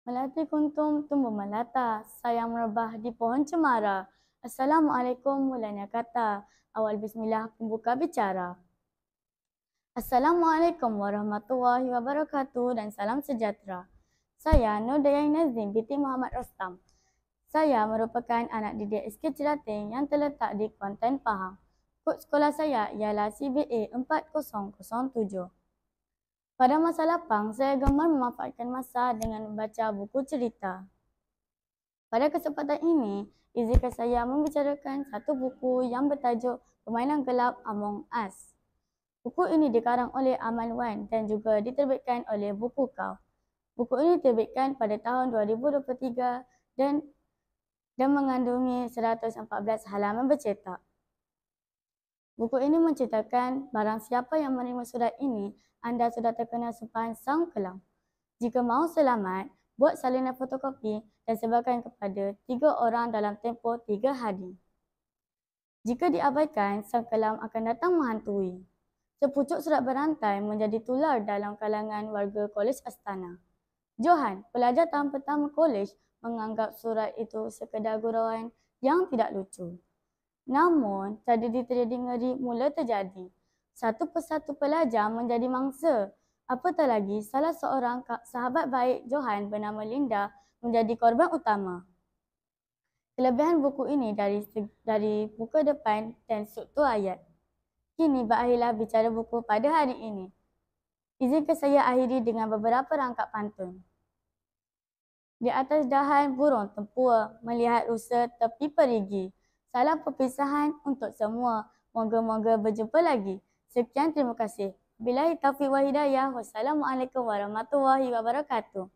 Melati kuntum tumbuh melata, sayang merebah di pohon cemara. Assalamualaikum mulanya kata, awal bismillah pembuka bicara. Assalamualaikum warahmatullahi wabarakatuh dan salam sejahtera. Saya Nur Dayang Nazim binti Muhammad Rostam. Saya merupakan anak didik SK Cerating yang terletak di Kuantan, Pahang. Kod sekolah saya ialah CBA 4007. Pada masa lapang, saya gemar memanfaatkan masa dengan membaca buku cerita. Pada kesempatan ini, izinkan saya membicarakan satu buku yang bertajuk Permainan Gelap Among Us. Buku ini dikarang oleh Aman Wan dan juga diterbitkan oleh Buku Kau. Buku ini diterbitkan pada tahun 2023 dan mengandungi 114 halaman bercetak. Buku ini menceritakan barang siapa yang menerima surat ini, anda sudah terkena sumpahan sang kelam. Jika mahu selamat, buat salinan fotokopi dan sebarkan kepada 3 orang dalam tempoh 3 hari. Jika diabaikan, sang kelam akan datang menghantui. Sepucuk surat berantai menjadi tular dalam kalangan warga Kolej Astana. Johan, pelajar tahun pertama kolej, menganggap surat itu sekedar gurauan yang tidak lucu. Namun, tragedi ngeri mula terjadi. Satu persatu pelajar menjadi mangsa. Apatah lagi, salah seorang sahabat baik Johan bernama Linda menjadi korban utama. Kelebihan buku ini dari buku depan dan struktur ayat. Kini berakhirlah bicara buku pada hari ini. Izinkan saya akhiri dengan beberapa rangkap pantun. Di atas dahan burung tempua melihat rusa tepi perigi. Salam perpisahan untuk semua. Moga-moga berjumpa lagi. Sekian, terima kasih. Billahi taufiq wal hidayah. Wassalamualaikum warahmatullahi wabarakatuh.